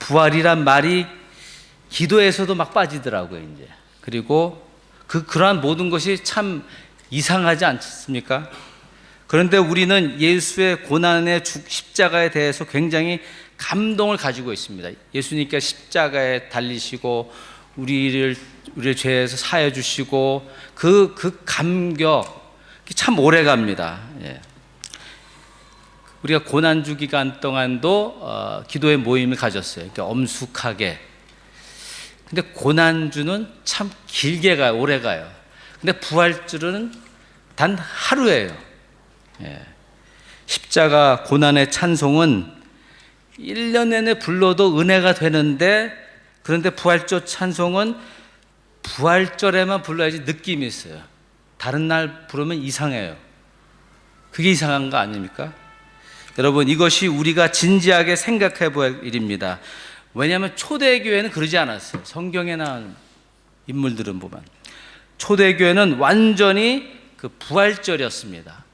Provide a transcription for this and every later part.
부활이란 말이 기도에서도 막 빠지더라고요, 이제. 그리고 그러한 모든 것이 참 이상하지 않습니까? 그런데 우리는 예수의 고난의 십자가에 대해서 굉장히 감동을 가지고 있습니다. 예수님께서 십자가에 달리시고 우리의 죄에서 사해 주시고 그 감격 참 오래 갑니다. 예. 우리가 고난주 기간 동안도 기도의 모임을 가졌어요. 그러니까 엄숙하게. 근데 고난주는 참 길게 가요. 오래 가요. 근데 부활주는 단 하루예요. 예. 십자가 고난의 찬송은 1년 내내 불러도 은혜가 되는데, 그런데 부활절 찬송은 부활절에만 불러야지 느낌이 있어요. 다른 날 부르면 이상해요. 그게 이상한 거 아닙니까? 여러분, 이것이 우리가 진지하게 생각해 볼 일입니다. 왜냐하면 초대교회는 그러지 않았어요. 성경에 나온 인물들은 보면 초대교회는 완전히 그 부활절이었습니다.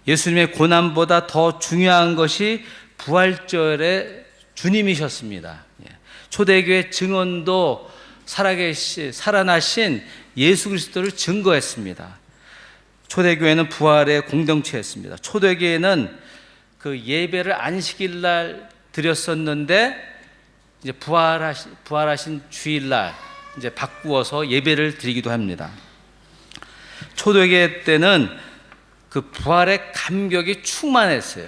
예수님의 고난보다 더 중요한 것이 부활절의 주님이셨습니다. 초대교회 증언도 살아나신 예수 그리스도를 증거했습니다. 초대교회는 부활의 공동체였습니다. 초대교회는 그 예배를 안식일 날 드렸었는데, 이제 부활하신 주일날 이제 바꾸어서 예배를 드리기도 합니다. 초대교회 때는 그 부활의 감격이 충만했어요.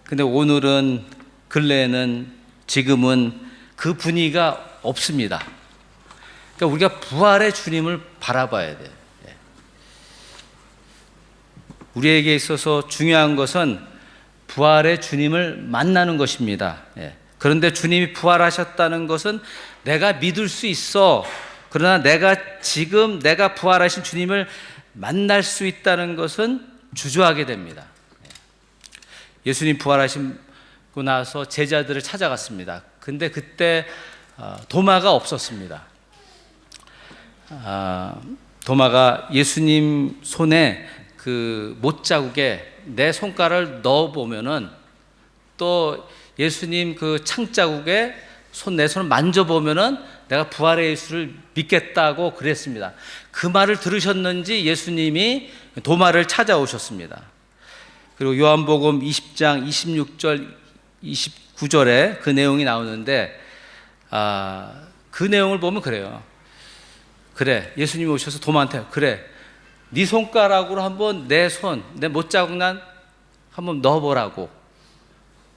근데 오늘은, 근래에는, 지금은 그 분위기가 없습니다. 그러니까 우리가 부활의 주님을 바라봐야 돼요. 우리에게 있어서 중요한 것은 부활의 주님을 만나는 것입니다. 그런데 주님이 부활하셨다는 것은 내가 믿을 수 있어. 그러나 내가 부활하신 주님을 만날 수 있다는 것은 주저하게 됩니다. 예수님 부활하시고 나서 제자들을 찾아갔습니다. 근데 그때 도마가 없었습니다. 도마가 예수님 손에 그 못자국에 내 손가락을 넣어보면은, 또 예수님 그 창자국에 내 손을 만져보면은 내가 부활의 예수를 믿겠다고 그랬습니다. 그 말을 들으셨는지 예수님이 도마를 찾아오셨습니다. 그리고 요한복음 20장 26절 29절에 그 내용이 나오는데, 그 내용을 보면 그래요. 그래, 예수님이 오셔서 도마한테, 그래, 네 손가락으로 한번 내 못자국 난 한번 넣어보라고.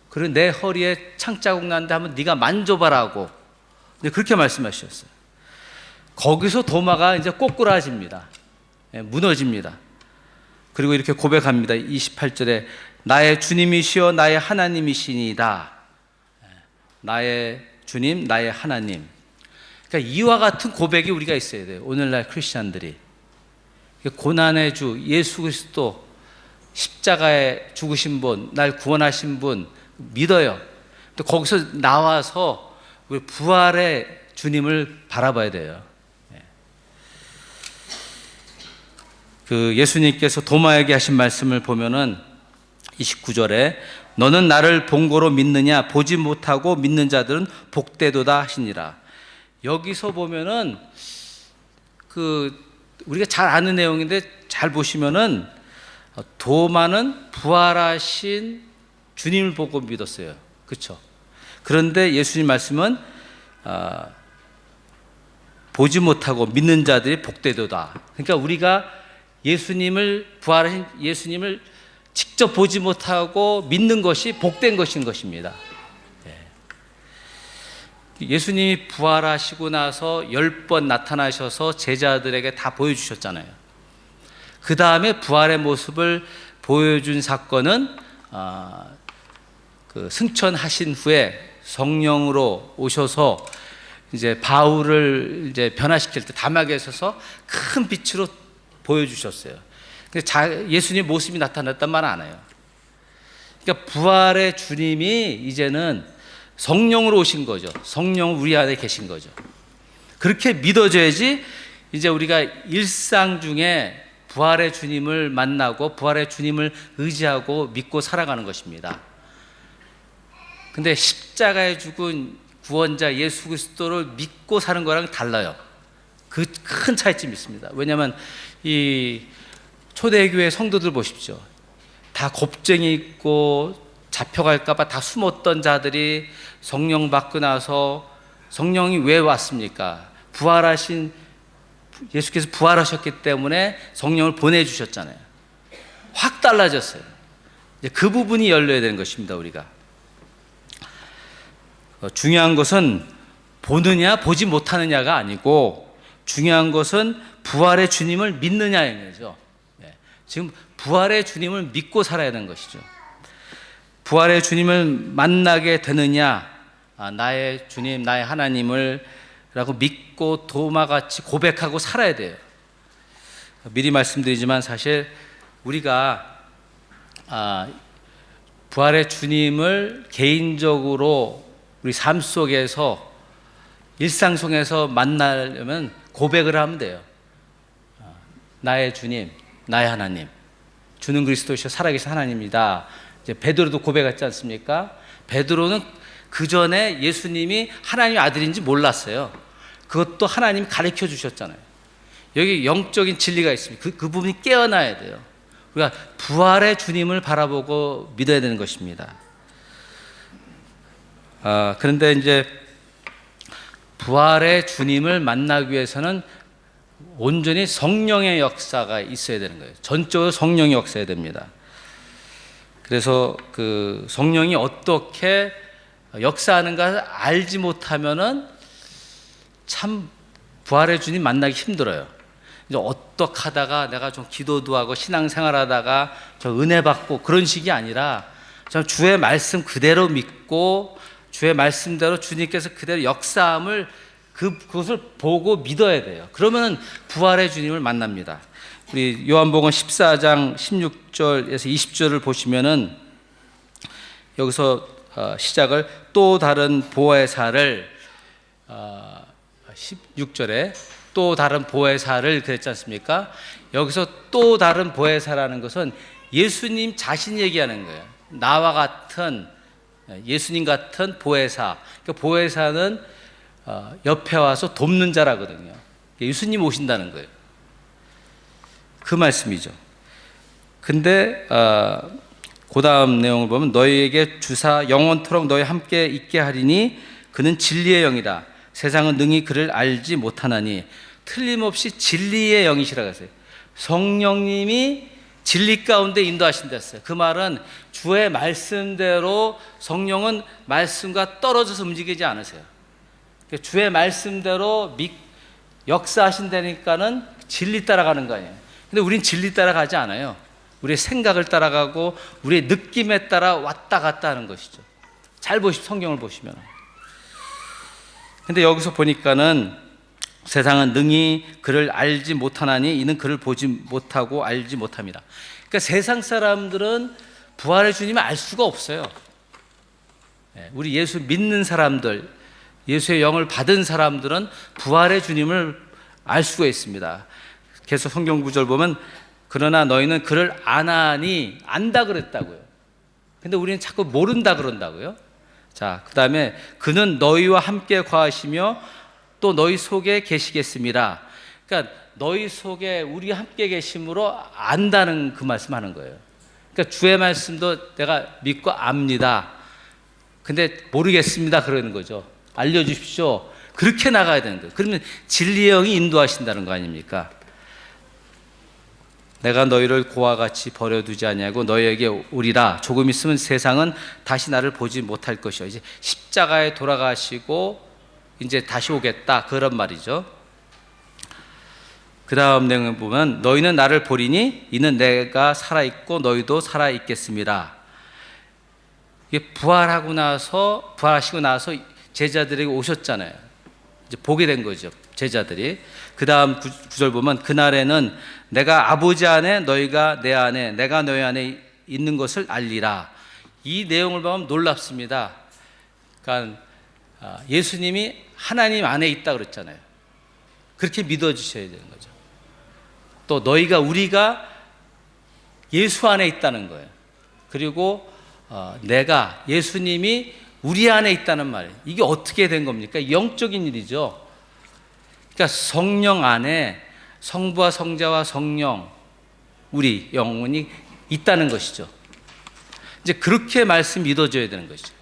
그리고 내 허리에 창자국 난데 한번 네가 만져봐라고. 그렇게 말씀하셨어요. 거기서 도마가 이제 꼬꾸라집니다. 무너집니다. 그리고 이렇게 고백합니다. 28절에 나의 주님이시여 나의 하나님이시니이다. 나의 주님, 나의 하나님. 그러니까 이와 같은 고백이 우리가 있어야 돼요. 오늘날 크리스찬들이. 고난의 주 예수 그리스도 십자가에 죽으신 분, 날 구원하신 분 믿어요. 또 거기서 나와서 우리 부활의 주님을 바라봐야 돼요. 그 예수님께서 도마에게 하신 말씀을 보면은 29절에 너는 나를 본 거로 믿느냐? 보지 못하고 믿는 자들은 복되도다 하시니라. 여기서 보면은 우리가 잘 아는 내용인데 잘 보시면은 도마는 부활하신 주님을 보고 믿었어요. 그렇죠? 그런데 예수님 말씀은 보지 못하고 믿는 자들이 복되도다. 그러니까 우리가 부활하신 예수님을 직접 보지 못하고 믿는 것이 복된 것인 것입니다. 예수님이 부활하시고 나서 10번 나타나셔서 제자들에게 다 보여주셨잖아요. 그 다음에 부활의 모습을 보여준 사건은 그 승천하신 후에 성령으로 오셔서 이제 바울을 이제 변화시킬 때 담막에 서서 큰 빛으로 보여주셨어요. 근데 예수님 모습이 나타났단 말 안 해요. 그러니까 부활의 주님이 이제는 성령으로 오신 거죠. 성령 우리 안에 계신 거죠. 그렇게 믿어줘야지 이제 우리가 일상 중에 부활의 주님을 만나고 부활의 주님을 의지하고 믿고 살아가는 것입니다. 근데 십자가에 죽은 구원자 예수 그리스도를 믿고 사는 거랑 달라요. 그 큰 차이점이 있습니다. 왜냐하면 이 초대교회 성도들 보십시오. 다 겁쟁이 있고 잡혀갈까봐 다 숨었던 자들이 성령 받고 나서, 성령이 왜 왔습니까? 부활하신 예수께서 부활하셨기 때문에 성령을 보내주셨잖아요. 확 달라졌어요. 이제 그 부분이 열려야 되는 것입니다. 우리가 중요한 것은 보느냐 보지 못하느냐가 아니고, 중요한 것은 부활의 주님을 믿느냐인 거죠. 지금 부활의 주님을 믿고 살아야 하는 것이죠. 부활의 주님을 만나게 되느냐, 나의 주님, 나의 하나님을 라고 믿고 도마같이 고백하고 살아야 돼요. 미리 말씀드리지만 사실 우리가 부활의 주님을 개인적으로 우리 삶 속에서, 일상 속에서 만나려면 고백을 하면 돼요. 나의 주님, 나의 하나님, 주는 그리스도시요 살아계신 하나님이다. 이제 베드로도 고백했지 않습니까? 베드로는 그 전에 예수님이 하나님의 아들인지 몰랐어요. 그것도 하나님이 가르쳐 주셨잖아요. 여기 영적인 진리가 있습니다. 그 부분이 깨어나야 돼요. 우리가 부활의 주님을 바라보고 믿어야 되는 것입니다. 그런데 이제 부활의 주님을 만나기 위해서는 온전히 성령의 역사가 있어야 되는 거예요. 전적으로 성령이 역사해야 됩니다. 그래서 그 성령이 어떻게 역사하는가 알지 못하면은 참 부활의 주님 만나기 힘들어요. 이제 어떻게 하다가 내가 좀 기도도 하고 신앙생활하다가 저 은혜 받고 그런 식이 아니라 참 주의 말씀 그대로 믿고 주의 말씀대로 주님께서 그대로 역사함을 그것을 보고 믿어야 돼요. 그러면 부활의 주님을 만납니다. 우리 요한복음 14장 16절에서 20절을 보시면은 여기서 시작을 또 다른 보혜사를 16절에 또 다른 보혜사를 그랬지 않습니까? 여기서 또 다른 보혜사라는 것은 예수님 자신 얘기하는 거예요. 나와 같은 예수님 같은 보혜사. 그러니까 보혜사는 옆에 와서 돕는 자라거든요. 예수님 오신다는 거예요. 그 말씀이죠. 근데 그 다음 내용을 보면 너희에게 주사 영원토록 너희 함께 있게 하리니 그는 진리의 영이다. 세상은 능히 그를 알지 못하나니. 틀림없이 진리의 영이시라고 했어요. 성령님이 진리 가운데 인도하신다 했어요. 그 말은 주의 말씀대로 성령은 말씀과 떨어져서 움직이지 않으세요. 주의 말씀대로 역사하신다니까는 진리 따라가는 거 아니에요. 근데 우린 진리 따라가지 않아요. 우리의 생각을 따라가고 우리의 느낌에 따라 왔다 갔다 하는 것이죠. 잘 보십시오. 성경을 보시면. 근데 여기서 보니까는 세상은 능히 그를 알지 못하나니 이는 그를 보지 못하고 알지 못합니다. 그러니까 세상 사람들은 부활의 주님을 알 수가 없어요. 우리 예수 믿는 사람들, 예수의 영을 받은 사람들은 부활의 주님을 알 수가 있습니다. 계속 성경 구절 보면 그러나 너희는 그를 아나니 안다 그랬다고요. 근데 우리는 자꾸 모른다 그런다고요. 자, 그 다음에 그는 너희와 함께 거하시며 또 너희 속에 계시겠습니다. 그러니까 너희 속에 우리 함께 계심으로 안다는 그 말씀하는 거예요. 그러니까 주의 말씀도 내가 믿고 압니다. 근데 모르겠습니다 그러는 거죠. 알려주십시오. 그렇게 나가야 되는 거예요. 그러면 진리의 영이 인도하신다는 거 아닙니까? 내가 너희를 고와 같이 버려두지 아니하고 너희에게 오리라. 조금 있으면 세상은 다시 나를 보지 못할 것이요. 이제 십자가에 돌아가시고 이제 다시 오겠다 그런 말이죠. 그 다음 내용을 보면 너희는 나를 보리니 이는 내가 살아있고 너희도 살아있겠습니다. 이게 부활하시고 나서 제자들에게 오셨잖아요. 이제 보게 된 거죠. 제자들이. 그 다음 구절 보면 그날에는 내가 아버지 안에 너희가 내 안에 내가 너희 안에 있는 것을 알리라. 이 내용을 보면 놀랍습니다. 그러니까 예수님이 하나님 안에 있다 그랬잖아요. 그렇게 믿어주셔야 되는 거죠. 또 우리가 예수 안에 있다는 거예요. 그리고 예수님이 우리 안에 있다는 말이에요. 이게 어떻게 된 겁니까? 영적인 일이죠. 그러니까 성령 안에 성부와 성자와 성령, 우리 영혼이 있다는 것이죠. 이제 그렇게 말씀 믿어줘야 되는 것이죠.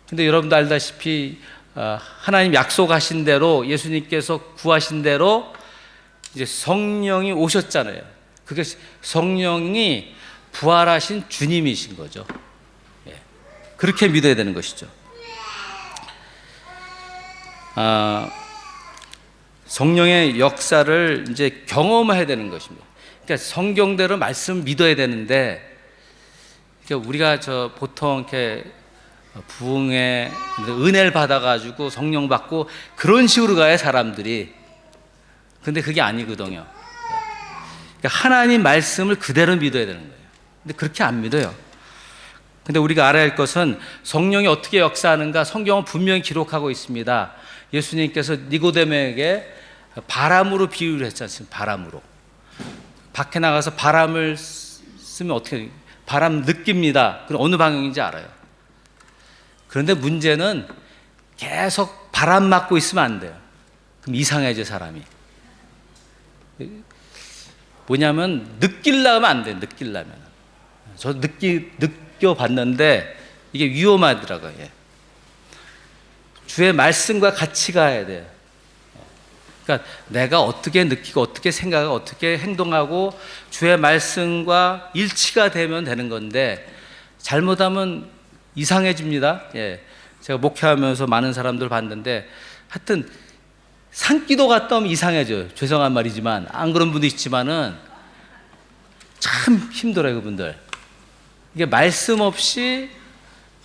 근데 여러분도 알다시피 하나님 약속하신 대로, 예수님께서 구하신 대로 이제 성령이 오셨잖아요. 그게 성령이 부활하신 주님이신 거죠. 그렇게 믿어야 되는 것이죠. 성령의 역사를 이제 경험해야 되는 것입니다. 그러니까 성경대로 말씀 믿어야 되는데, 그러니까 우리가 보통 이렇게 부흥의 은혜를 받아가지고 성령 받고 그런 식으로 가야 사람들이. 근데 그게 아니거든요. 그러니까 하나님 말씀을 그대로 믿어야 되는 거예요. 근데 그렇게 안 믿어요. 근데 우리가 알아야 할 것은 성령이 어떻게 역사하는가 성경은 분명히 기록하고 있습니다. 예수님께서 니고데모에게 바람으로 비유를 했지 않습니까? 바람으로. 밖에 나가서 바람을 쓰면 어떻게, 바람 느낍니다. 그럼 어느 방향인지 알아요. 그런데 문제는 계속 바람 맞고 있으면 안 돼요. 그럼 이상해져, 사람이. 뭐냐면 느끼려면 안 돼요. 느끼려면. 저 느껴봤는데 이게 위험하더라고요. 주의 말씀과 같이 가야 돼요. 그러니까 내가 어떻게 느끼고 어떻게 생각하고 어떻게 행동하고 주의 말씀과 일치가 되면 되는 건데, 잘못하면 이상해집니다. 제가 목회하면서 많은 사람들 봤는데 하여튼 산기도 갔다 오면 이상해져요. 죄송한 말이지만, 안 그런 분도 있지만은 참 힘들어요, 그분들. 이게 말씀 없이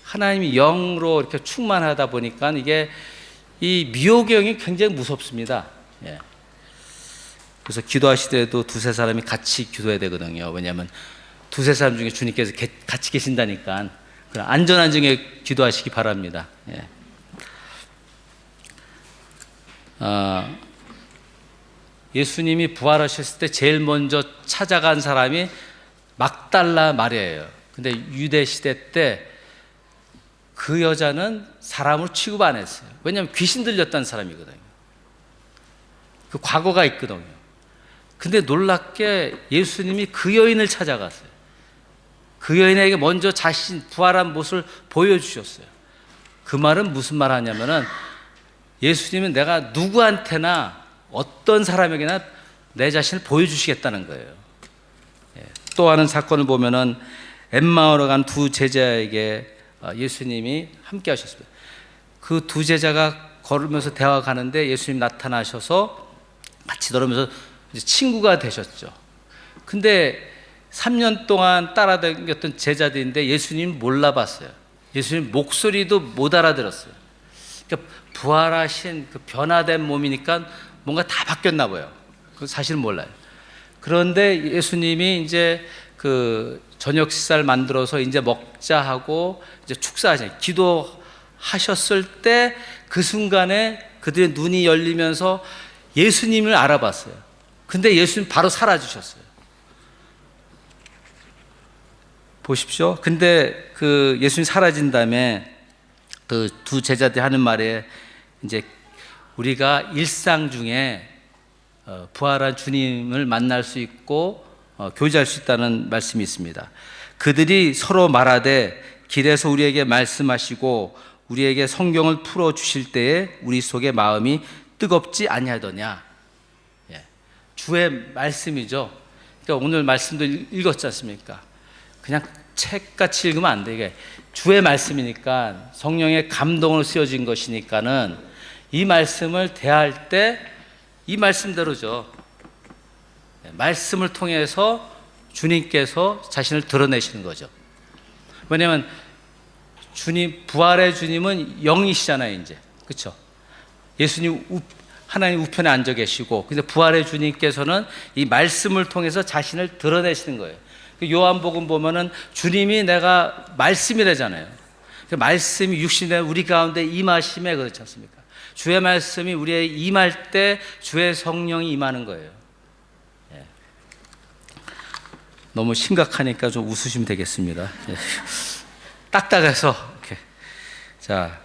하나님이 영으로 이렇게 충만하다 보니까 이게 이 미호경이 굉장히 무섭습니다. 그래서 기도하시더라도 두세 사람이 같이 기도해야 되거든요. 왜냐하면 두세 사람 중에 주님께서 같이 계신다니까. 그럼 안전한 중에 기도하시기 바랍니다. 예수님이 부활하셨을 때 제일 먼저 찾아간 사람이 막달라 마리아예요. 근데 유대 시대 때 그 여자는 사람을 취급 안 했어요. 왜냐하면 귀신 들렸다는 사람이거든요. 그 과거가 있거든요. 근데 놀랍게 예수님이 그 여인을 찾아갔어요. 그 여인에게 먼저 자신 부활한 모습을 보여주셨어요. 그 말은 무슨 말 하냐면은, 예수님은 내가 누구한테나 어떤 사람에게나 내 자신을 보여주시겠다는 거예요. 또 하는 사건을 보면은 엠마오로 간 두 제자에게 예수님이 함께 하셨습니다. 그 두 제자가 걸으면서 대화하는데 예수님 나타나셔서 같이 걸으면서 친구가 되셨죠. 근데 3년 동안 따라다녔던 제자들인데 예수님 몰라봤어요. 예수님 목소리도 못 알아들었어요. 그러니까 부활하신 그 변화된 몸이니까 뭔가 다 바뀌었나 봐요. 그 사실은 몰라요. 그런데 예수님이 이제 그 저녁 식사를 만들어서 이제 먹자 하고 이제 축사하시잖아요. 기도하셨을 때 그 순간에 그들의 눈이 열리면서 예수님을 알아봤어요. 근데 예수님 바로 사라지셨어요. 보십시오. 근데 그 예수님 사라진 다음에 그 두 제자들이 하는 말에 이제 우리가 일상 중에 부활한 주님을 만날 수 있고 교제할 수 있다는 말씀이 있습니다. 그들이 서로 말하되 길에서 우리에게 말씀하시고 우리에게 성경을 풀어 주실 때에 우리 속에 마음이 뜨겁지 아니하더냐. 주의 말씀이죠. 그러니까 오늘 말씀도 읽었지 않습니까? 그냥 책같이 읽으면 안 돼. 이게 주의 말씀이니까, 성령의 감동으로 쓰여진 것이니까는 이 말씀을 대할 때 이 말씀대로죠. 말씀을 통해서 주님께서 자신을 드러내시는 거죠. 왜냐하면 주님, 부활의 주님은 영이시잖아요, 이제. 그렇죠? 예수님 하나님 우편에 앉아 계시고, 근데 부활의 주님께서는 이 말씀을 통해서 자신을 드러내시는 거예요. 요한복음 보면은 주님이 내가 말씀이라잖아요. 그 말씀이 육신에 우리 가운데 임하심에, 그렇지 않습니까? 주의 말씀이 우리의 임할 때 주의 성령이 임하는 거예요. 너무 심각하니까 좀 웃으시면 되겠습니다. 딱딱해서 이렇게. 자,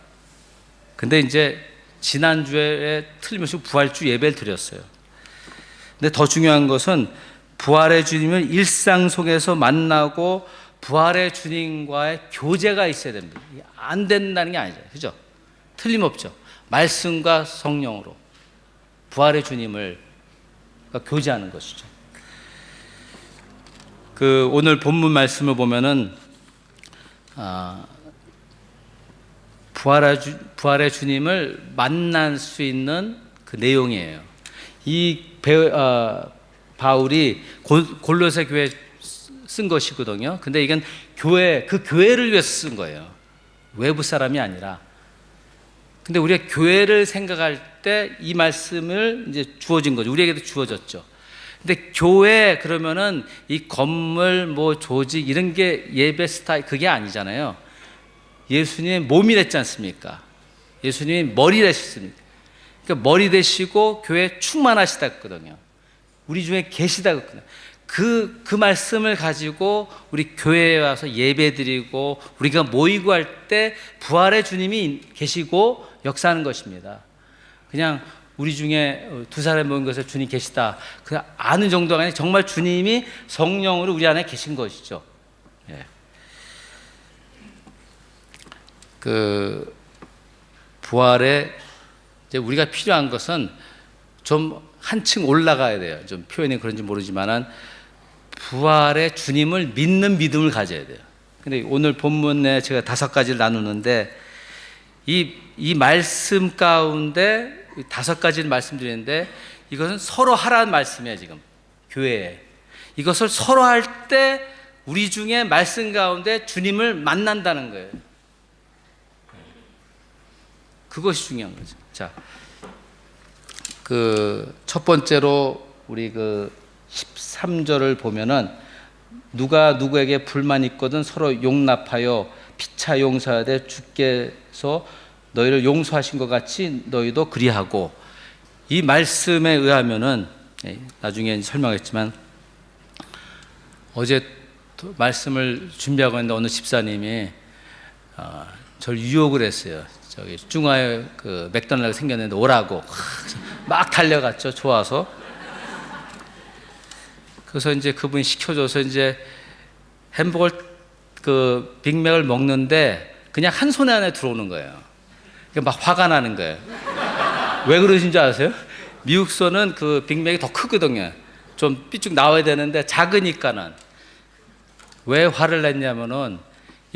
근데 이제 지난주에 틀림없이 부활주 예배를 드렸어요. 근데 더 중요한 것은 부활의 주님을 일상 속에서 만나고 부활의 주님과의 교제가 있어야 됩니다. 안 된다는 게 아니죠. 그죠? 틀림없죠. 말씀과 성령으로 부활의 주님을 교제하는 것이죠. 오늘 본문 말씀을 보면은 부활의 주님을 만날 수 있는 그 내용이에요. 바울이 골로새 교회에 쓴 것이거든요. 근데 이건 그 교회를 위해서 쓴 거예요. 외부 사람이 아니라. 근데 우리가 교회를 생각할 때 이 말씀을 이제 주어진 거죠. 우리에게도 주어졌죠. 근데 교회 그러면은 이 건물, 뭐 조직 이런 게 예배 스타일 그게 아니잖아요. 예수님 몸이 됐지 않습니까? 예수님이 머리 되셨습니다. 그러니까 머리 되시고 교회 충만하시다 했거든요. 우리 중에 계시다 했거든요. 그 말씀을 가지고 우리 교회에 와서 예배드리고 우리가 모이고 할 때 부활의 주님이 계시고 역사하는 것입니다. 그냥 우리 중에 두 사람 모인 것에 주님 계시다 그 아는 정도가 아니라 정말 주님이 성령으로 우리 안에 계신 것이죠. 예. 부활에 이제 우리가 필요한 것은 좀 한층 올라가야 돼요. 좀 표현이 그런지 모르지만은 부활의 주님을 믿는 믿음을 가져야 돼요. 근데 오늘 본문에 제가 5가지를 나누는데 이 말씀 가운데 5가지를 말씀드리는데 이것은 서로 하라는 말씀이에요. 지금 교회에 이것을 서로 할 때 우리 중에 말씀 가운데 주님을 만난다는 거예요. 그것이 중요한 거죠. 자, 첫 번째로 우리 13절을 보면은 누가 누구에게 불만 있거든 서로 용납하여 피차 용서하되 주께서 너희를 용서하신 것 같이 너희도 그리하고, 이 말씀에 의하면은 나중에 설명했지만 어제 말씀을 준비하고 있는데 어느 집사님이 저를 유혹을 했어요. 저기 중화에 맥도날드가 생겼는데 오라고 막 달려갔죠. 좋아서. 그래서 이제 그분이 시켜줘서 이제 햄버거 빅맥을 먹는데 그냥 한 손에 안에 들어오는 거예요. 막 화가 나는 거예요. 왜 그러신 줄 아세요? 미국서는 빅맥이 더 크거든요. 좀 삐쭉 나와야 되는데 작으니까는. 왜 화를 냈냐면은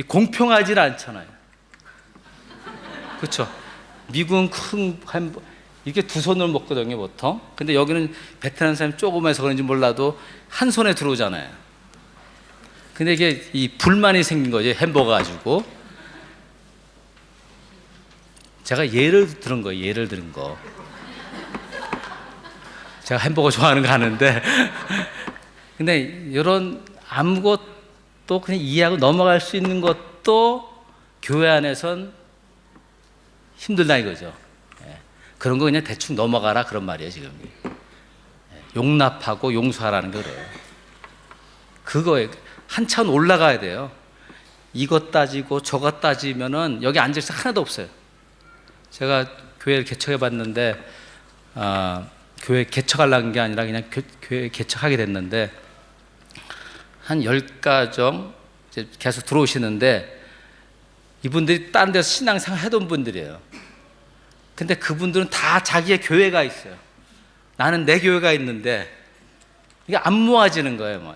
공평하지 않잖아요. 그렇죠? 미국은 큰 햄버거 이게 두 손으로 먹거든요, 보통. 근데 여기는 베트남 사람이 조금해서 그런지 몰라도 한 손에 들어오잖아요. 근데 이게 이 불만이 생긴 거죠, 햄버거 가지고. 제가 예를 들은 거. 제가 햄버거 좋아하는 거 아는데. 근데 이런 아무것도 그냥 이해하고 넘어갈 수 있는 것도 교회 안에선 힘들다 이거죠. 그런 거 그냥 대충 넘어가라 그런 말이에요, 지금. 용납하고 용서하라는 게 그래요. 그거에 한참 올라가야 돼요. 이것 따지고 저것 따지면은 여기 앉을 수 하나도 없어요. 제가 교회를 개척해 봤는데, 교회 개척하려는 게 아니라 그냥 교회 개척하게 됐는데, 한 10가정 이제 계속 들어오시는데, 이분들이 딴 데서 신앙생활 하던 분들이에요. 근데 그분들은 다 자기의 교회가 있어요. 나는 내 교회가 있는데 이게 안 모아지는 거예요.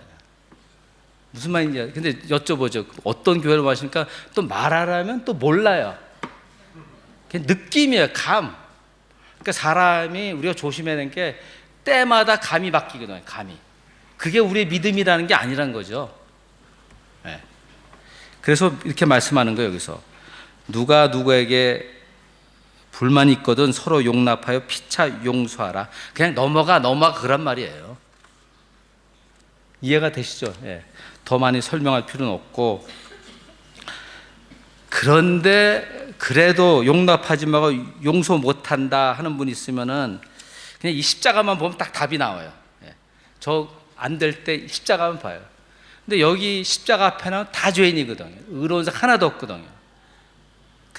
무슨 말인지. 근데 여쭤보죠. 어떤 교회를 마십니까? 또 말하라면 또 몰라요. 그냥 느낌이에요. 감. 그러니까 사람이 우리가 조심해야 되는 게 때마다 감이 바뀌거든요. 감이. 그게 우리의 믿음이라는 게 아니란 거죠. 네. 그래서 이렇게 말씀하는 거예요. 여기서 누가 누구에게 불만이 있거든 서로 용납하여 피차 용서하라. 그냥 넘어가 그런 말이에요. 이해가 되시죠? 예. 더 많이 설명할 필요는 없고, 그런데 그래도 용납하지 말고 용서 못한다 하는 분이 있으면은 그냥 이 십자가만 보면 딱 답이 나와요. 예. 저 안 될 때 십자가만 봐요. 근데 여기 십자가 앞에는 다 죄인이거든요. 의로운 자 하나도 없거든요.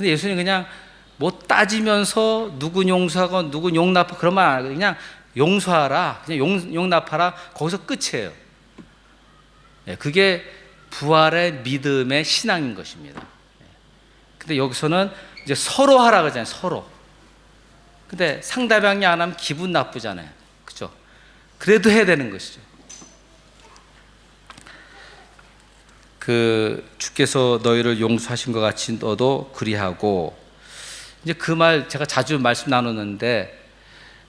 근데 예수님 그냥 뭐 따지면서 누군 용서하고 누군 용납하고 그런 말 안 하고 그냥 용서하라, 그냥 용납하라, 거기서 끝이에요. 그게 부활의 믿음의 신앙인 것입니다. 근데 여기서는 이제 서로 하라 그러잖아요. 서로. 근데 상대방이 안 하면 기분 나쁘잖아요. 그죠? 그래도 해야 되는 것이죠. 주께서 너희를 용서하신 것 같이 너도 그리하고, 이제 그 말 제가 자주 말씀 나누는데,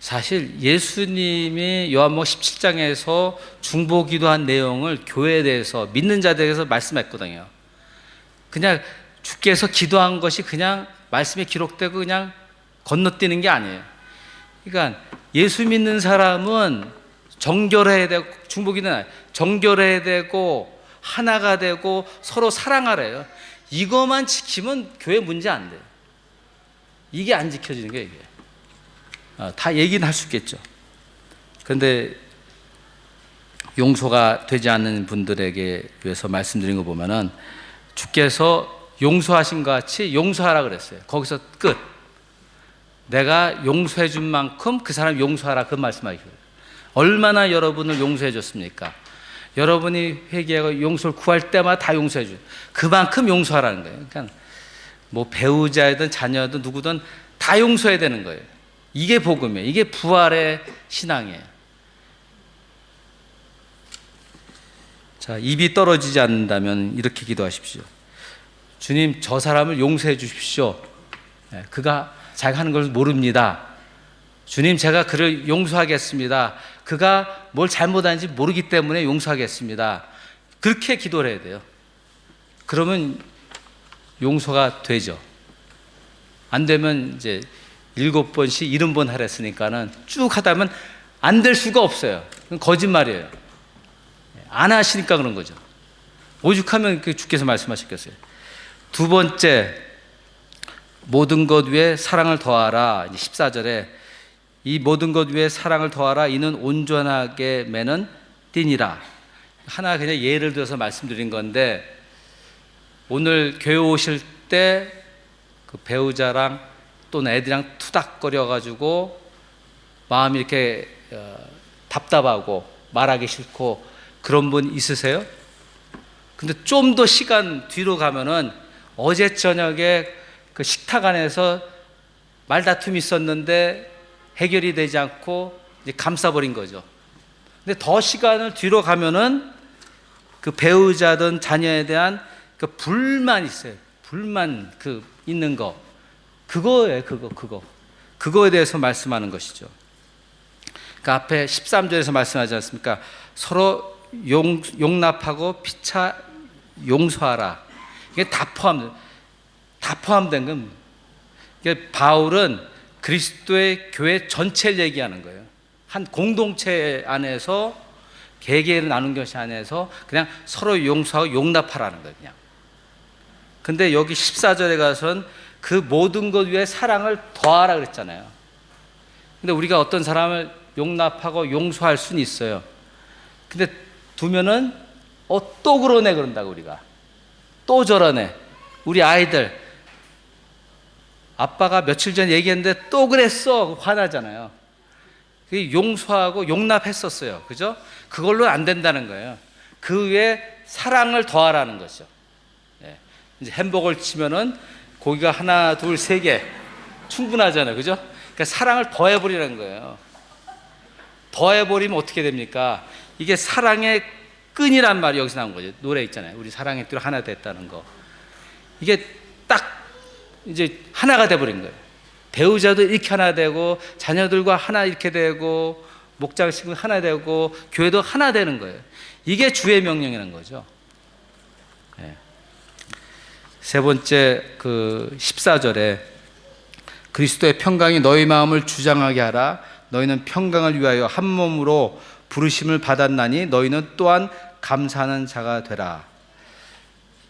사실 예수님이 요한복음 17장에서 중보기도한 내용을 교회에 대해서, 믿는 자들에게서 말씀했거든요. 그냥 주께서 기도한 것이 그냥 말씀에 기록되고 그냥 건너뛰는 게 아니에요. 그러니까 예수 믿는 사람은 정결해야 되고, 중보기도는 정결해야 되고 하나가 되고 서로 사랑하래요. 이것만 지키면 교회 문제 안 돼요. 이게 안 지켜지는 거예요. 이게. 다 얘기는 할 수 있겠죠. 그런데 용서가 되지 않는 분들에게 위해서 말씀드린 거 보면은 주께서 용서하신 것 같이 용서하라 그랬어요. 거기서 끝. 내가 용서해 준 만큼 그 사람 용서하라, 그 말씀하시고요. 얼마나 여러분을 용서해 줬습니까? 여러분이 회개하고 용서를 구할 때마다 다 용서해 줘요. 그만큼 용서하라는 거예요. 그러니까 뭐 배우자든 자녀든 누구든 다 용서해야 되는 거예요. 이게 복음이에요. 이게 부활의 신앙이에요. 자, 입이 떨어지지 않는다면 이렇게 기도하십시오. 주님, 저 사람을 용서해 주십시오. 그가 자기가 하는 걸 모릅니다. 주님, 제가 그를 용서하겠습니다. 그가 뭘 잘못하는지 모르기 때문에 용서하겠습니다. 그렇게 기도를 해야 돼요. 그러면 용서가 되죠. 안 되면 이제 7번씩 70번 하랬으니까는 쭉 하다 보면 안 될 수가 없어요. 그건 거짓말이에요. 안 하시니까 그런 거죠. 오죽하면 주께서 말씀하셨겠어요. 두 번째, 모든 것 위에 사랑을 더하라. 14절에 이 모든 것 위에 사랑을 더하라. 이는 온전하게 매는 띠니라. 하나 그냥 예를 들어서 말씀드린 건데, 오늘 교회 오실 때 그 배우자랑 또는 애들이랑 투닥거려가지고 마음이 이렇게 답답하고 말하기 싫고 그런 분 있으세요? 근데 좀 더 시간 뒤로 가면은 어제 저녁에 그 식탁 안에서 말다툼이 있었는데 해결이 되지 않고 이제 감싸버린 거죠. 근데 더 시간을 뒤로 가면은 그 배우자든 자녀에 대한 그 불만 있어요. 불만 있는 거. 그거예요. 그거에 대해서 말씀하는 것이죠. 그 앞에 13절에서 말씀하지 않습니까? 서로 용납하고 피차 용서하라. 이게 다 포함된 겁니다. 이게 바울은 그리스도의 교회 전체를 얘기하는 거예요. 한 공동체 안에서 개개를 나눈 것이 안에서 그냥 서로 용서하고 용납하라는 거예요. 그냥. 근데 여기 14절에 가서는 그 모든 것 위에 사랑을 더하라 그랬잖아요. 근데 우리가 어떤 사람을 용납하고 용서할 수는 있어요. 근데 두면은 또 그러네 그런다고. 우리가 또 저러네. 우리 아이들 아빠가 며칠 전에 얘기했는데 또 그랬어 화나잖아요. 용서하고 용납했었어요. 그죠? 그걸로 안 된다는 거예요. 그 위에 사랑을 더하라는 거죠. 이제 햄버거를 치면은 고기가 하나, 둘, 세 개 충분하잖아요. 그죠? 그러니까 사랑을 더해버리라는 거예요. 더해버리면 어떻게 됩니까? 이게 사랑의 끈이란 말이 여기서 나온 거죠. 노래 있잖아요. 우리 사랑의 띠로 하나 됐다는 거. 이게 딱 이제 하나가 돼버린 거예요. 배우자도 이렇게 하나 되고 자녀들과 하나 이렇게 되고 목장식은 하나 되고 교회도 하나 되는 거예요. 이게 주의 명령이라는 거죠. 세 번째 14절에 그리스도의 평강이 너희 마음을 주장하게 하라. 너희는 평강을 위하여 한 몸으로 부르심을 받았나니 너희는 또한 감사하는 자가 되라.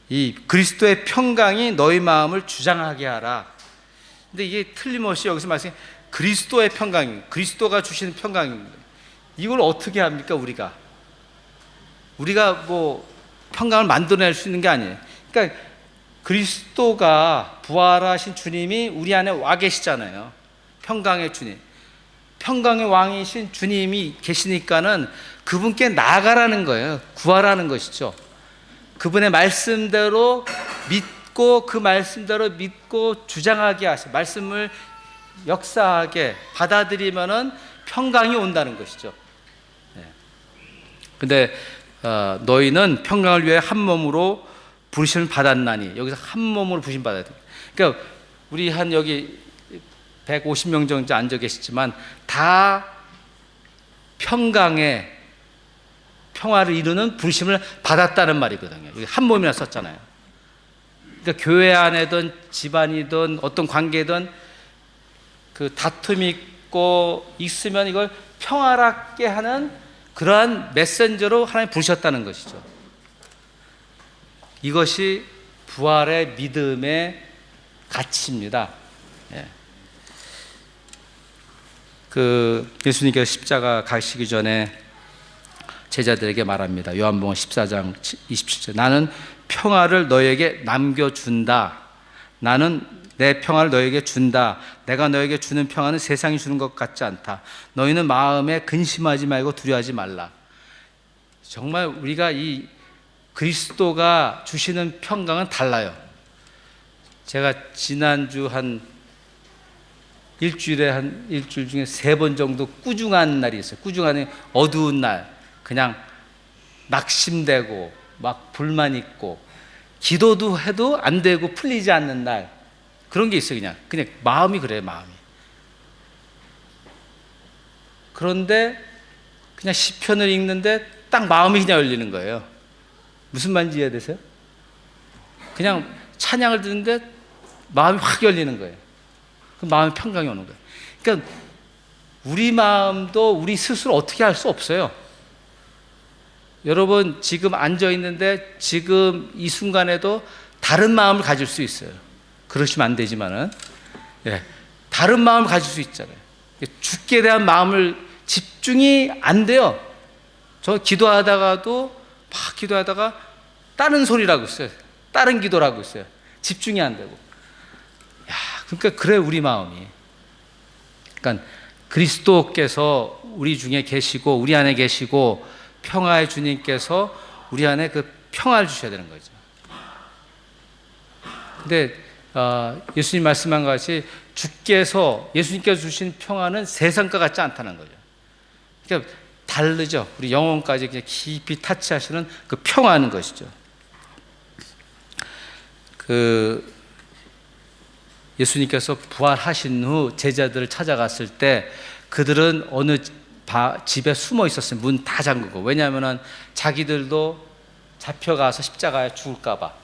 이 그리스도의 평강이 너희 마음을 주장하게 하라. 근데 이게 틀림없이 여기서 말씀해 그리스도의 평강입니다. 그리스도가 주시는 평강입니다. 이걸 어떻게 합니까? 우리가 뭐 평강을 만들어낼 수 있는 게 아니에요. 그러니까 그리스도가 부활하신 주님이 우리 안에 와 계시잖아요. 평강의 주님. 평강의 왕이신 주님이 계시니까는 그분께 나아가라는 거예요. 구하라는 것이죠. 그분의 말씀대로 믿고 그 말씀대로 믿고 주장하게 하시, 말씀을 역사하게 받아들이면은 평강이 온다는 것이죠. 근데 너희는 평강을 위해 한 몸으로 부르심을 받았나니, 여기서 한 몸으로 부르심 받아야 돼요. 그러니까 우리 한 여기 150명 정도 앉아 계시지만 다 평강의 평화를 이루는 부르심을 받았다는 말이거든요. 여기 한 몸이나 썼잖아요. 그러니까 교회 안에든 집안이든 어떤 관계든 그 다툼이 있고 있으면 이걸 평화롭게 하는 그러한 메신저로 하나님 부르셨다는 것이죠. 이것이 부활의 믿음의 가치입니다. 예. 예수님께서 십자가 가시기 전에 제자들에게 말합니다. 요한복음 14장 27절. 나는 평화를 너에게 남겨준다. 나는 내 평화를 너에게 준다. 내가 너에게 주는 평화는 세상이 주는 것 같지 않다. 너희는 마음에 근심하지 말고 두려워하지 말라. 정말 우리가 이 그리스도가 주시는 평강은 달라요. 제가 지난주 일주일 중에 3번 정도 꾸중한 날이 있어요. 꾸중한 어두운 날, 그냥 낙심되고 막 불만 있고 기도도 해도 안 되고 풀리지 않는 날, 그런 게 있어요. 그냥 마음이 그래요. 마음이. 그런데 그냥 시편을 읽는데 딱 마음이 그냥 열리는 거예요. 무슨 말인지 이해되세요? 그냥 찬양을 듣는데 마음이 확 열리는 거예요. 그 마음에 평강이 오는 거예요. 그러니까 우리 마음도 우리 스스로 어떻게 할 수 없어요. 여러분 지금 앉아 있는데 지금 이 순간에도 다른 마음을 가질 수 있어요. 그러시면 안 되지만은, 다른 마음을 가질 수 있잖아요. 죽게 대한 마음을 집중이 안 돼요. 저 기도하다가도 막 기도하다가 다른 소리라고 있어요. 다른 기도라고 있어요. 집중이 안 되고. 그러니까 그래 우리 마음이. 그러니까 그리스도께서 우리 중에 계시고 우리 안에 계시고 평화의 주님께서 우리 안에 그 평화를 주셔야 되는 거죠. 근데 예수님 말씀한 것이 예수님께서 주신 평화는 세상과 같지 않다는 거죠. 그러니까 다르죠. 우리 영혼까지 그냥 깊이 타치하시는 그 평화하는 것이죠. 예수님께서 부활하신 후 제자들을 찾아갔을 때 그들은 어느 집에 숨어 있었어요. 문 다 잠그고. 왜냐하면 자기들도 잡혀가서 십자가에 죽을까 봐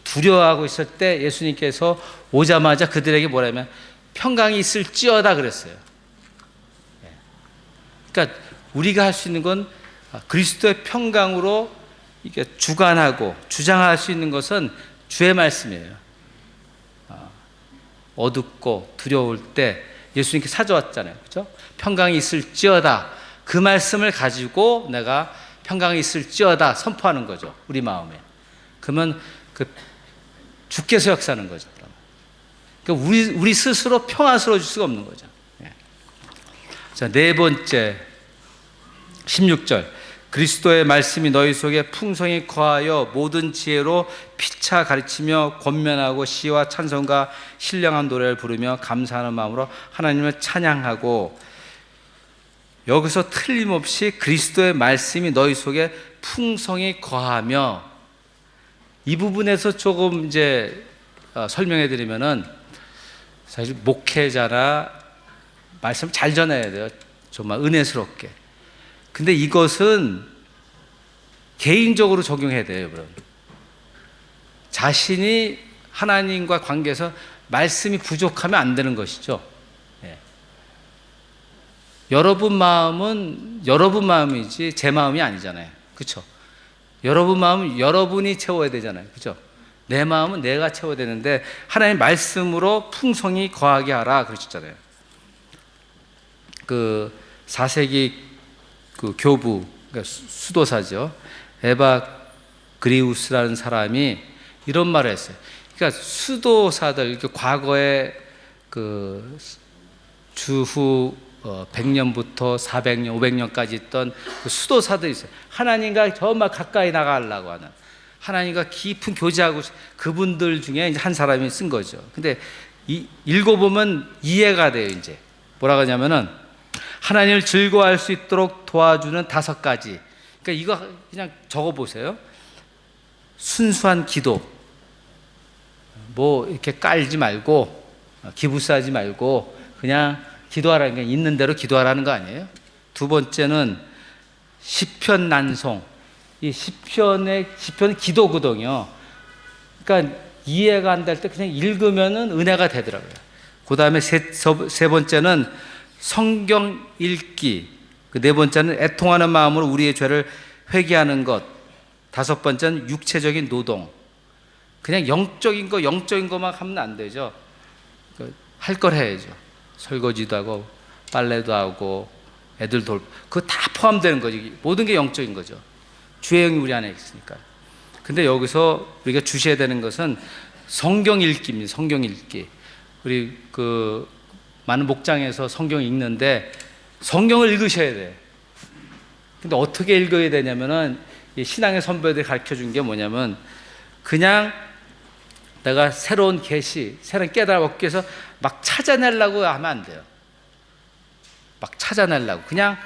두려워하고 있을 때 예수님께서 오자마자 그들에게 뭐라면 평강이 있을지어다 그랬어요. 그러니까 우리가 할 수 있는 건 그리스도의 평강으로 이게 주관하고 주장할 수 있는 것은 주의 말씀이에요. 어둡고 두려울 때 예수님께 찾아왔잖아요. 그렇죠? 평강이 있을지어다. 그 말씀을 가지고 내가 평강이 있을지어다 선포하는 거죠. 우리 마음에. 그러면 주께서 역사하는 거죠. 그러니까 우리 스스로 평화스러워질 수가 없는 거죠. 자, 4번째 16절. 그리스도의 말씀이 너희 속에 풍성히 거하여 모든 지혜로 피차 가르치며 권면하고 시와 찬송과 신령한 노래를 부르며 감사하는 마음으로 하나님을 찬양하고. 여기서 틀림없이 그리스도의 말씀이 너희 속에 풍성히 거하며, 이 부분에서 조금 이제 설명해 드리면은, 사실 목회자나 말씀 잘 전해야 돼요. 정말 은혜스럽게. 근데 이것은 개인적으로 적용해야 돼요, 여러분. 자신이 하나님과 관계에서 말씀이 부족하면 안 되는 것이죠. 여러분 마음은 여러분 마음이지 제 마음이 아니잖아요. 그렇죠? 여러분 마음은 여러분이 채워야 되잖아요. 그렇죠? 내 마음은 내가 채워야 되는데 하나님 말씀으로 풍성히 거하게 하라 그러셨잖아요. 4세기 교부, 그러니까 수도사죠. 에바 그리우스라는 사람이 이런 말을 했어요. 그러니까 수도사들, 과거에 그 주후 100년부터 400년, 500년까지 있던 그 수도사들이 있어요. 하나님과 정말 가까이 나가려고 하는, 하나님과 깊은 교제하고, 그분들 중에 이제 한 사람이 쓴 거죠. 근데 읽어보면 이해가 돼요. 이제 뭐라고 하냐면은, 하나님을 즐거워할 수 있도록 도와주는 5가지. 그러니까 이거 그냥 적어보세요. 순수한 기도, 뭐 이렇게 깔지 말고 기부싸지 말고 그냥 기도하라는 게, 있는 대로 기도하라는 거 아니에요? 두 번째는 시편 난송. 이 시편은 기도거든요. 그러니까 이해가 안 될 때 그냥 읽으면은 은혜가 되더라고요. 그 다음에 세 번째는 성경 읽기. 그 네 번째는 애통하는 마음으로 우리의 죄를 회개하는 것. 5번째는 육체적인 노동. 그냥 영적인 것만 하면 안 되죠. 할 걸 해야죠. 설거지도 하고 빨래도 하고 애들 돌, 그거 다 포함되는 거지. 모든 게 영적인 거죠. 주의 영이 우리 안에 있으니까. 근데 여기서 우리가 주셔야 되는 것은 성경 읽기입니다. 성경 읽기. 우리 그 많은 목장에서 성경 읽는데 성경을 읽으셔야 돼. 근데 어떻게 읽어야 되냐면은, 이 신앙의 선배들이 가르쳐 준 게 뭐냐면, 그냥 내가 새로운 계시, 새로운 깨달음 얻기 위해서 막 찾아내려고 하면 안 돼요. 막 찾아내려고. 그냥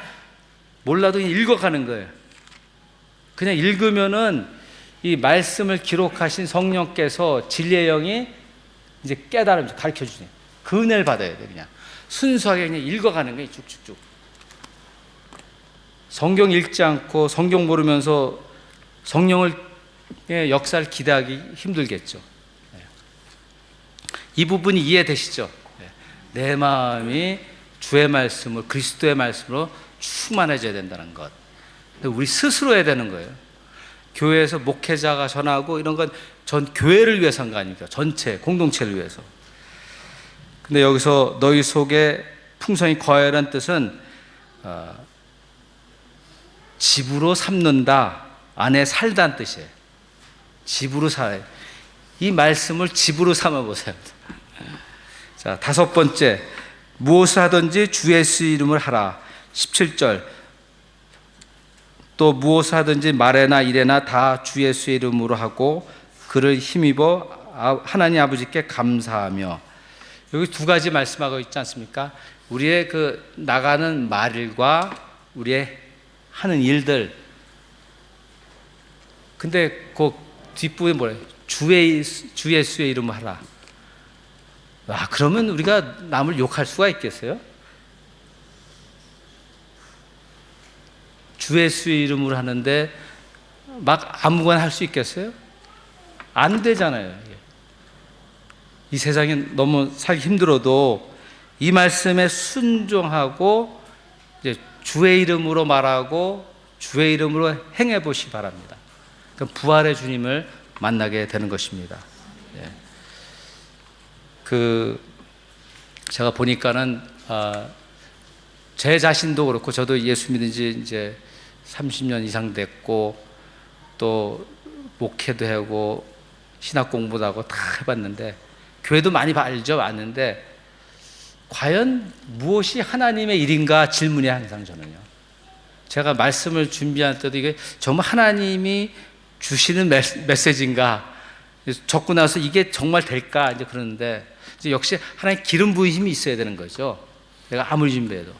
몰라도 그냥 읽어가는 거예요. 그냥 읽으면은 이 말씀을 기록하신 성령께서, 진리의 영이 이제 깨달음 가르쳐 주세요. 그 은혜를 받아야 돼요. 그냥 순수하게 그냥 읽어가는 거예요. 쭉쭉쭉. 성경 읽지 않고 성경 모르면서 성령의 역사를 기대하기 힘들겠죠. 이 부분이 이해되시죠? 내 마음이 주의 말씀을, 그리스도의 말씀으로 충만해져야 된다는 것. 우리 스스로 해야 되는 거예요. 교회에서 목회자가 전하고 이런 건 전 교회를 위해서 한 거 아닙니까? 전체 공동체를 위해서. 근데 여기서 너희 속에 풍성히 거하라는 뜻은 집으로 삼는다, 안에 살다는 뜻이에요. 집으로 살아요. 이 말씀을 집으로 삼아 보세요. 자, 5번째, 무엇을 하든지 주 예수 이름을 하라. 17절. 또 무엇을 하든지 말에나 일에나 다 주 예수의 이름으로 하고 그를 힘입어 하나님 아버지께 감사하며. 여기 2가지 말씀하고 있지 않습니까? 우리의 그 나가는 말과 우리의 하는 일들. 근데 그 뒷부분에 뭐래요? 주 예수의 이름을 하라. 그러면 우리가 남을 욕할 수가 있겠어요? 주 예수의 이름으로 하는데 막 아무거나 할 수 있겠어요? 안 되잖아요. 이 세상에 너무 살기 힘들어도 이 말씀에 순종하고 이제 주의 이름으로 말하고 주의 이름으로 행해 보시기 바랍니다. 그럼 부활의 주님을 만나게 되는 것입니다. 제가 보니까는 제 자신도 그렇고, 저도 예수 믿은 지 이제 30년 이상 됐고, 또 목회도 하고 신학 공부도 하고 다 해봤는데, 교회도 많이 알죠, 아는데 과연 무엇이 하나님의 일인가 질문이 항상 저는요. 제가 말씀을 준비할 때도 이게 정말 하나님이 주시는 메시지인가 적고 나서 이게 정말 될까 이제 그러는데, 이제 역시 하나님 기름 부으심이 있어야 되는 거죠. 내가 아무리 준비해도.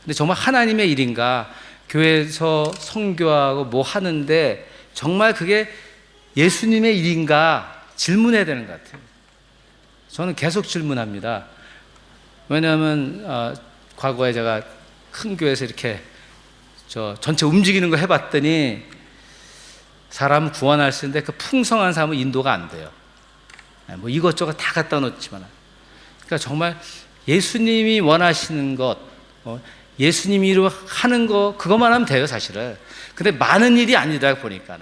근데 정말 하나님의 일인가, 교회에서 선교하고 뭐 하는데 정말 그게 예수님의 일인가 질문해야 되는 것 같아요. 저는 계속 질문합니다. 왜냐하면 과거에 제가 큰 교회에서 이렇게 전체 움직이는 거 해봤더니 사람 구원할 수 있는데 그 풍성한 삶은 인도가 안 돼요. 뭐 이것저것 다 갖다 놓지만, 그러니까 정말 예수님이 원하시는 것, 예수님이 하는 거, 그것만 하면 돼요, 사실은. 근데 많은 일이 아니다 보니까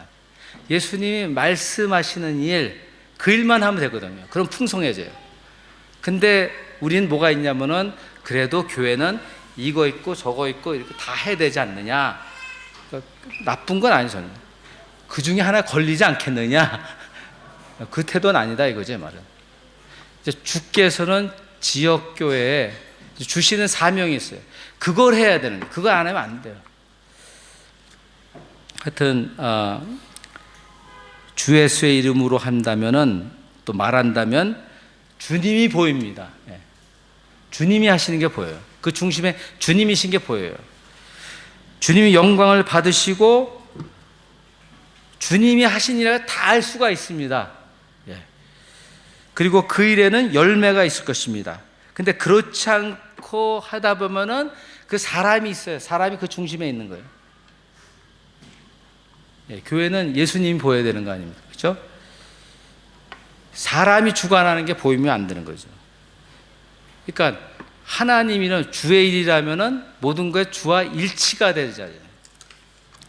예수님이 말씀하시는 일, 그 일만 하면 되거든요. 그럼 풍성해져요. 근데 우리는 뭐가 있냐면은, 그래도 교회는 이거 있고 저거 있고 이렇게 다 해야 되지 않느냐. 그러니까 나쁜 건 아니죠. 그 중에 하나 걸리지 않겠느냐. 그 태도는 아니다 이거죠, 말은. 이제 주께서는 지역 교회에 주시는 사명이 있어요. 그걸 해야 되는데 그거 안 하면 안 돼요. 하여튼 주 예수의 이름으로 한다면은, 또 말한다면 주님이 보입니다. 예. 주님이 하시는 게 보여요. 그 중심에 주님이신 게 보여요. 주님이 영광을 받으시고 주님이 하신 일을 다 알 수가 있습니다. 예. 그리고 그 일에는 열매가 있을 것입니다. 근데 그렇지 않고 하다 보면은 그 사람이 있어요. 사람이 그 중심에 있는 거예요. 예, 교회는 예수님이 보여야 되는 거 아닙니까? 그렇죠? 사람이 주관하는 게 보이면 안 되는 거죠. 그러니까 하나님이는 주의 일이라면은 모든 것에 주와 일치가 되잖아요.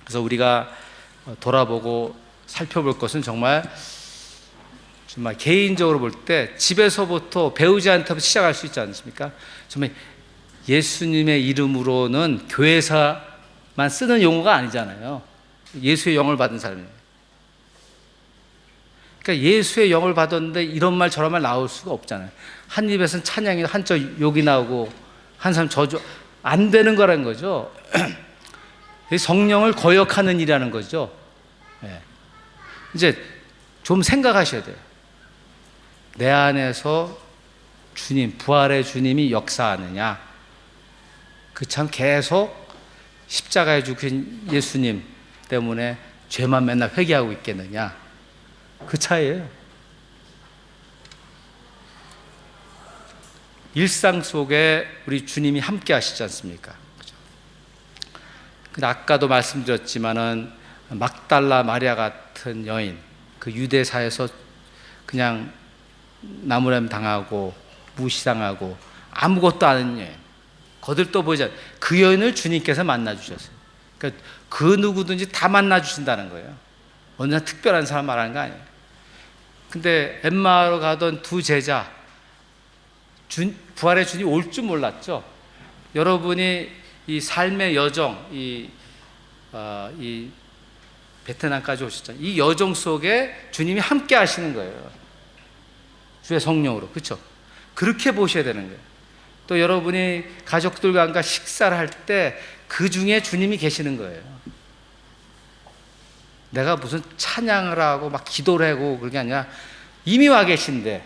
그래서 우리가 돌아보고 살펴볼 것은 정말 개인적으로 볼 때 집에서부터 배우지 않다고 시작할 수 있지 않습니까? 정말 예수님의 이름으로는 교회에서만 쓰는 용어가 아니잖아요. 예수의 영을 받은 사람이에요. 그러니까 예수의 영을 받았는데 이런 말 저런 말 나올 수가 없잖아요. 한 입에서는 찬양이, 한쪽 욕이 나오고, 한 사람 저주, 안 되는 거라는 거죠. 성령을 거역하는 일이라는 거죠. 네. 이제 좀 생각하셔야 돼요. 내 안에서 주님, 부활의 주님이 역사하느냐, 그 참 계속 십자가에 죽으신 예수님 때문에 죄만 맨날 회개하고 있겠느냐, 그 차이예요. 일상 속에 우리 주님이 함께 하시지 않습니까? 근데 아까도 말씀드렸지만은 막달라 마리아 같은 여인, 그 유대사에서 그냥 나무람 당하고 무시당하고 아무것도 아닌 여인, 거들떠보지 않은 그 여인을 주님께서 만나주셨어요. 그러니까 그 누구든지 다 만나주신다는 거예요. 어느 특별한 사람 말하는 거 아니에요. 근데 엠마오로 가던 두 제자, 부활의 주님이 올 줄 몰랐죠. 여러분이 이 삶의 여정, 이 베트남까지 오셨잖아요. 이 여정 속에 주님이 함께 하시는 거예요. 주의 성령으로. 그렇죠? 그렇게 보셔야 되는 거예요. 또 여러분이 가족들과 함께 식사를 할 때 그 중에 주님이 계시는 거예요. 내가 무슨 찬양을 하고 막 기도를 하고 그런 게 아니라 이미 와 계신데,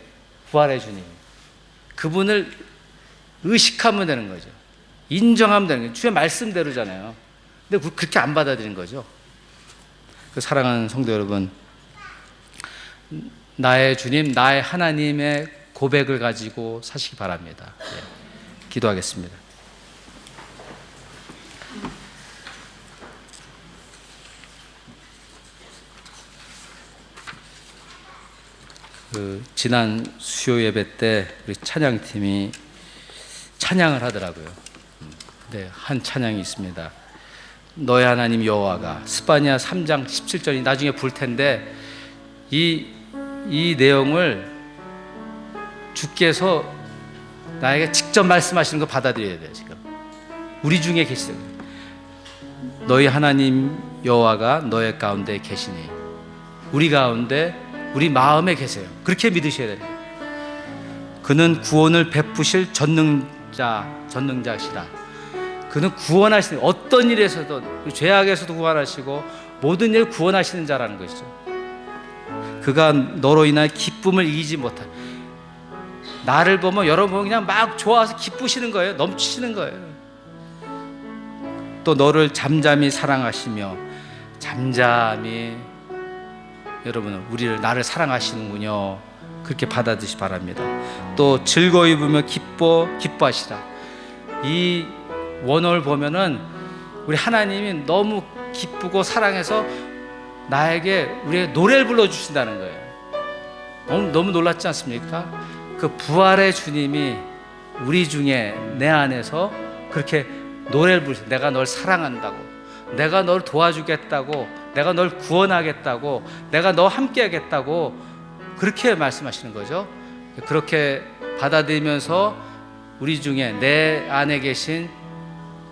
부활의 주님, 그분을 의식하면 되는 거죠. 인정하면 되는 거예요. 주의 말씀대로잖아요. 근데 그렇게 안 받아들인 거죠. 그 사랑하는 성도 여러분, 나의 주님, 나의 하나님의 고백을 가지고 사시기 바랍니다. 예. 기도하겠습니다. 지난 수요 예배 때 우리 찬양팀이 찬양을 하더라고요. 네, 한 찬양이 있습니다. 너의 하나님 여호와가, 스바냐 3장 17절이 나중에 볼 텐데, 이 내용을 주께서 나에게 직접 말씀하시는 거 받아들여야 돼요. 지금 우리 중에 계시죠. 너희 하나님 여호와가 너의 가운데 계시니, 우리 가운데, 우리 마음에 계세요. 그렇게 믿으셔야 돼요. 그는 구원을 베푸실 전능자시라. 그는 구원하시는, 어떤 일에서도, 죄악에서도 구원하시고 모든 일 구원하시는 자라는 것이죠. 그가 너로 인한 기쁨을 이기지 못한, 나를 보면 여러분 그냥 막 좋아서 기쁘시는 거예요. 넘치시는 거예요. 또 너를 잠잠히 사랑하시며, 잠잠히 여러분은 나를 사랑하시는군요. 그렇게 받아들이시 바랍니다. 또 즐거이 부며 기뻐하시라. 이 원어를 보면은 우리 하나님이 너무 기쁘고 사랑해서 나에게 우리의 노래를 불러주신다는 거예요. 너무 놀랍지 않습니까? 그 부활의 주님이 우리 중에, 내 안에서 그렇게 노래를 부르세요. 내가 널 사랑한다고, 내가 널 도와주겠다고, 내가 널 구원하겠다고, 내가 너와 함께 하겠다고, 그렇게 말씀하시는 거죠. 그렇게 받아들이면서 우리 중에, 내 안에 계신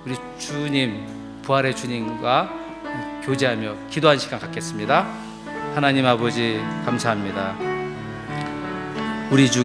우리 주님, 부활의 주님과 교제하며 기도하는 시간 갖겠습니다. 하나님 아버지 감사합니다. 우리 주